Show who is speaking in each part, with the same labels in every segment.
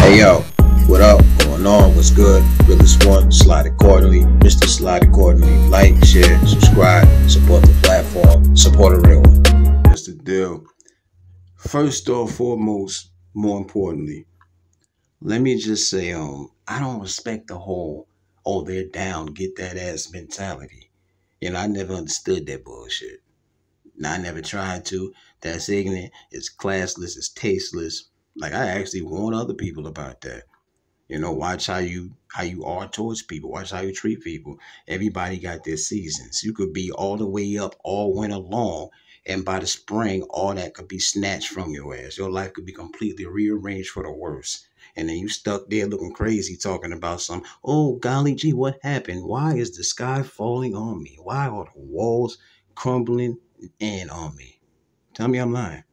Speaker 1: Hey yo, what up? Going on? What's good? Realest one, slide accordingly. Mr. Slide accordingly. Like, share, subscribe, support the platform, support a real one. That's the deal. First or foremost, more importantly, let me just say, I don't respect the whole, oh, they're down, get that ass mentality. You know, I never understood that bullshit. Now, I never tried to. That's ignorant. It's classless. It's tasteless. Like, I actually warn other people about that. You know, watch how you are towards people. Watch how you treat people. Everybody got their seasons. You could be all the way up all winter long, and by the spring, all that could be snatched from your ass. Your life could be completely rearranged for the worse. And then you stuck there looking crazy talking about some, oh, golly gee, what happened? Why is the sky falling on me? Why are the walls crumbling in on me? Tell me I'm lying.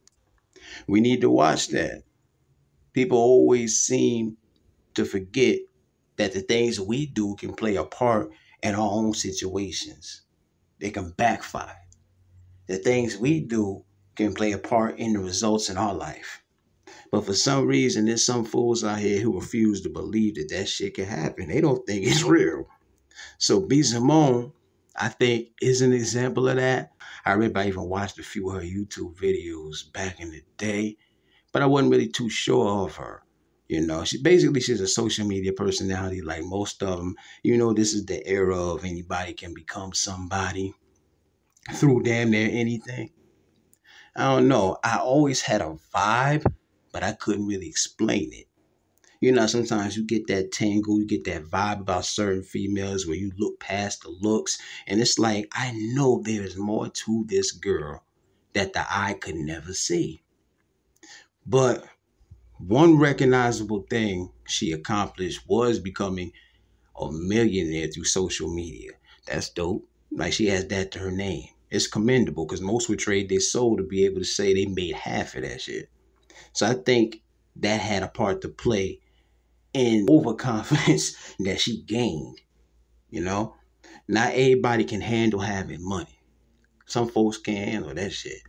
Speaker 1: We need to watch that. People always seem to forget that the things we do can play a part in our own situations. They can backfire. The things we do can play a part in the results in our life. But for some reason, there's some fools out here who refuse to believe that that shit can happen. They don't think it's real. So B.Simone, I think, is an example of that. I remember I even watched a few of her YouTube videos back in the day, but I wasn't really too sure of her. You know, she's a social media personality like most of them. You know, this is the era of anybody can become somebody through damn near anything. I don't know. I always had a vibe, but I couldn't really explain it. You know, sometimes you get that tingle, you get that vibe about certain females where you look past the looks, and it's like, I know there's more to this girl that the eye could never see. But one recognizable thing she accomplished was becoming a millionaire through social media. That's dope. Like, she has that to her name. It's commendable because most would trade their soul to be able to say they made half of that shit. So I think that had a part to play in overconfidence that she gained. You know, not everybody can handle having money. Some folks can't handle that shit.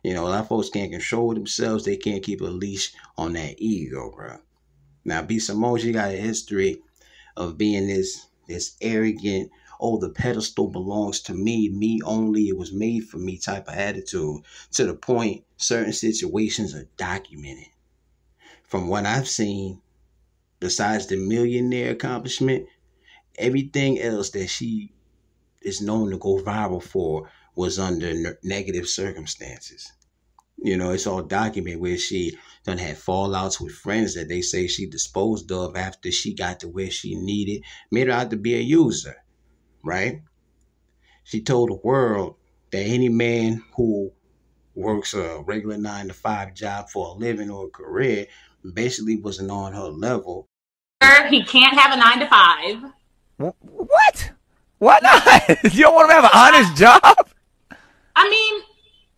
Speaker 1: You know, a lot of folks can't control themselves. They can't keep a leash on that ego, bro. Now, B.Simone, she got a history of being this arrogant, oh, the pedestal belongs to me only, it was made for me type of attitude, to the point certain situations are documented. From what I've seen, besides the millionaire accomplishment, everything else that she is known to go viral for was under negative circumstances. You know, it's all documented where she done had fallouts with friends that they say she disposed of after she got to where she needed, made her out to be a user, right? She told the world that any man who works a regular 9-to-5 job for a living or a career basically wasn't on her level.
Speaker 2: He can't have a 9-to-5.
Speaker 3: What? Why not? You don't want him to have an honest job?
Speaker 2: I mean,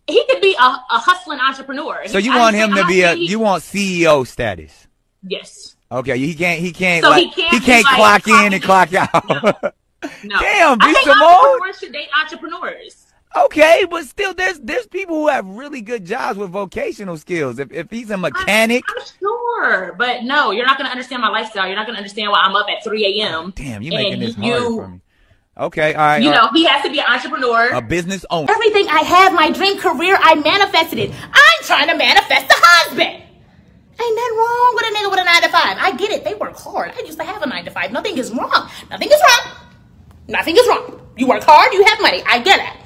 Speaker 2: he could be a hustling entrepreneur.
Speaker 3: So you want him to be you want CEO status?
Speaker 2: Yes.
Speaker 3: Okay, he can't
Speaker 2: so
Speaker 3: like, he can't clock in and clock out.
Speaker 2: No.
Speaker 3: Damn,
Speaker 2: I think entrepreneurs should date entrepreneurs.
Speaker 3: Okay, but still, there's people who have really good jobs with vocational skills. If he's a mechanic,
Speaker 2: I'm sure, but no, you're not going to understand my lifestyle. You're not going to understand why I'm up at 3 a.m.
Speaker 3: Damn, you're making this hard for me. Okay, all right.
Speaker 2: You know, he has to be an entrepreneur.
Speaker 3: A business owner.
Speaker 4: Everything I have, my dream career, I manifested it. I'm trying to manifest a husband. Ain't nothing wrong with a nigga with a 9-to-5. I get it. They work hard. I used to have a 9-to-5. Nothing is wrong. Nothing is wrong. Nothing is wrong. You work hard, you have money. I get it.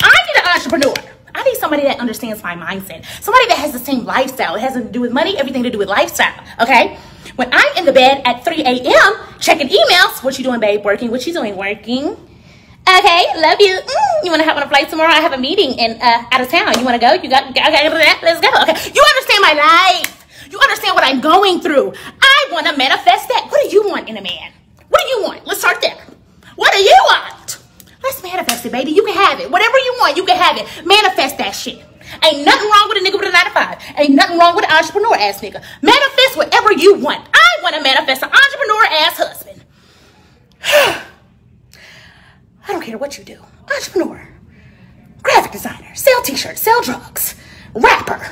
Speaker 4: I need an entrepreneur. I need somebody that understands my mindset. Somebody that has the same lifestyle. It has nothing to do with money, everything to do with lifestyle, okay? When I'm in the bed at 3 a.m. checking emails, what you doing, babe? Working? What you doing? Working? Okay, love you. You want to hop on a flight tomorrow? I have a meeting in out of town. You want to go? You got okay, let's go. Okay, you understand my life. You understand what I'm going through. I want to manifest that. What do you want in a man? What do you want? Let's start there. What do you want? Let's manifest it, baby. You can have it. Whatever you want, you can have it. Manifest that shit. Ain't nothing wrong with a nigga with a 9-to-5. Ain't nothing wrong with an entrepreneur-ass nigga. Manifest whatever you want. I want to manifest an entrepreneur-ass husband. I don't care what you do. Entrepreneur. Graphic designer. Sell t-shirts. Sell drugs. Rapper.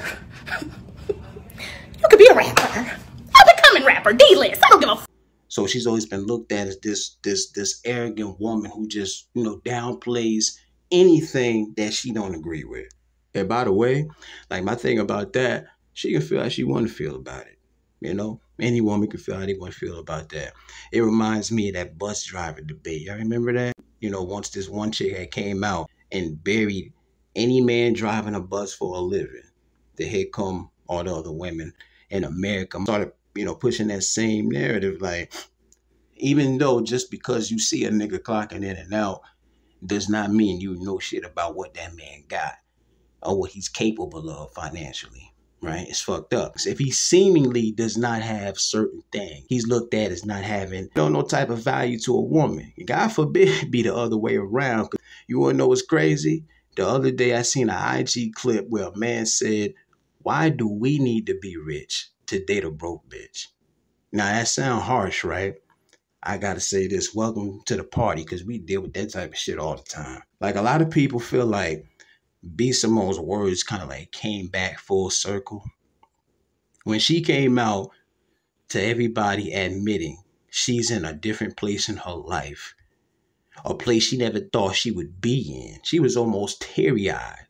Speaker 4: You could be a rapper. I'm becoming rapper, D-list. I don't give a f.
Speaker 1: So she's always been looked at as this arrogant woman who just, downplays anything that she don't agree with. And by the way, like, my thing about that, she can feel how she want to feel about it. Any woman can feel how they want to feel about that. It reminds me of that bus driver debate. Y'all remember that? Once this one chick had came out and buried any man driving a bus for a living. Then here come all the other women in America started, pushing that same narrative. Like, even though just because you see a nigga clocking in and out does not mean you know shit about what that man got or what he's capable of financially, right? It's fucked up. So if he seemingly does not have certain things, he's looked at as not having no type of value to a woman. God forbid it be the other way around. You want to know what's crazy? The other day I seen an IG clip where a man said, "Why do we need to be rich to date a broke bitch?" Now that sound harsh, right? I gotta say this, welcome to the party, because we deal with that type of shit all the time. Like, a lot of people feel like B.Simone's words kind of like came back full circle. When she came out to everybody admitting she's in a different place in her life, a place she never thought she would be in. She was almost teary-eyed,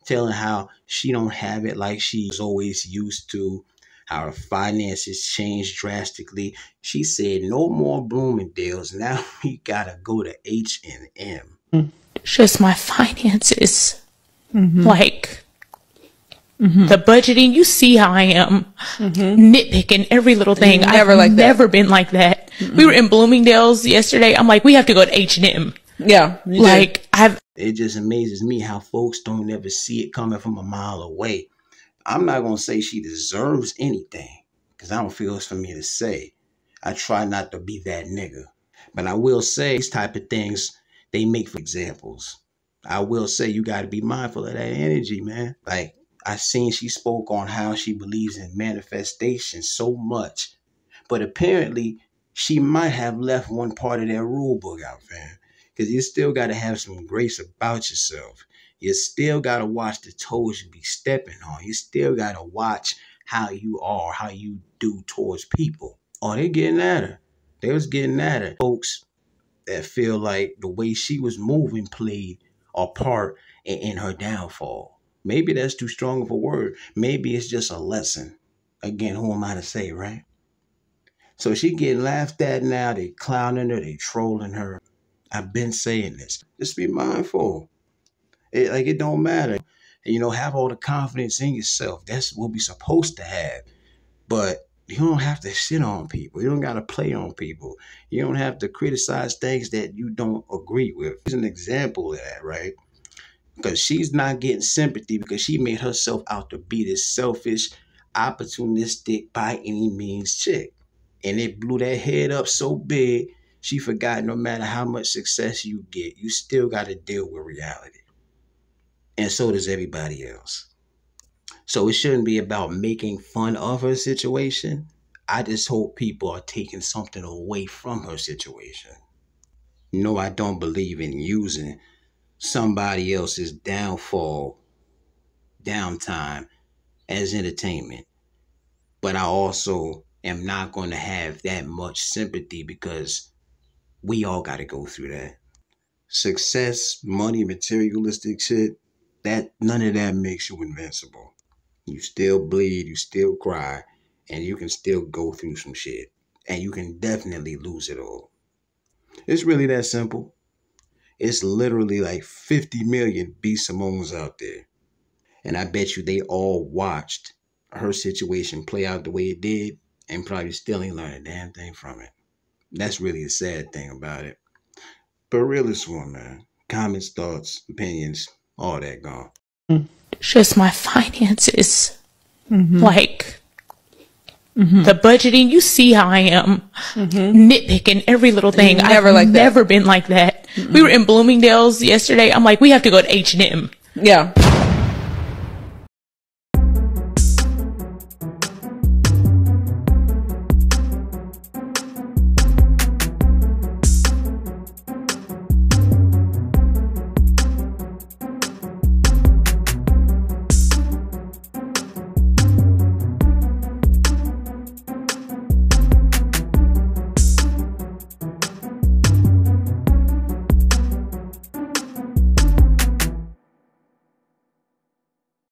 Speaker 1: telling how she don't have it like she was always used to, how her finances changed drastically. She said, no more Bloomingdale's. Now we gotta go to H&M.
Speaker 4: It's just my finances. Like, the budgeting, you see how I am. Nitpicking every little thing. I've never been like that. We were in Bloomingdale's yesterday. I'm like, we have to go to H&M.
Speaker 5: Yeah.
Speaker 4: Like,
Speaker 1: It just amazes me how folks don't ever see it coming from a mile away. I'm not going to say she deserves anything, because I don't feel it's for me to say. I try not to be that nigga. But I will say these type of things, they make for examples. I will say you got to be mindful of that energy, man. Like, I seen she spoke on how she believes in manifestation so much. But apparently, she might have left one part of that rule book out, fam. Because you still got to have some grace about yourself. You still got to watch the toes you be stepping on. You still got to watch how you are, how you do towards people. Oh, they getting at her. They was getting at her. Folks that feel like the way she was moving played a part in her downfall. Maybe that's too strong of a word. Maybe it's just a lesson. Again, who am I to say, right? So she getting laughed at now. They clowning her. They trolling her. I've been saying this. Just be mindful. It don't matter. Have all the confidence in yourself. That's what we're supposed to have. But you don't have to shit on people. You don't got to play on people. You don't have to criticize things that you don't agree with. Here's an example of that, right? Because she's not getting sympathy because she made herself out to be this selfish, opportunistic, by any means chick. And it blew that head up so big, she forgot no matter how much success you get, you still got to deal with reality. And so does everybody else. So it shouldn't be about making fun of her situation. I just hope people are taking something away from her situation. No, I don't believe in using somebody else's downfall, downtime as entertainment. But I also am not going to have that much sympathy because we all got to go through that. Success, money, materialistic shit, none of that makes you invincible. You still bleed, you still cry, and you can still go through some shit. And you can definitely lose it all. It's really that simple. It's literally like 50 million B.Simones out there. And I bet you they all watched her situation play out the way it did and probably still ain't learned a damn thing from it. That's really the sad thing about it. But Realest one, man. Comments, thoughts, opinions, all that gone.
Speaker 4: It's just my finances. Like, the budgeting, you see how I am. Nitpicking every little thing. I've never been like that. We were in Bloomingdale's yesterday. I'm like, we have to go to H&M.
Speaker 5: Yeah.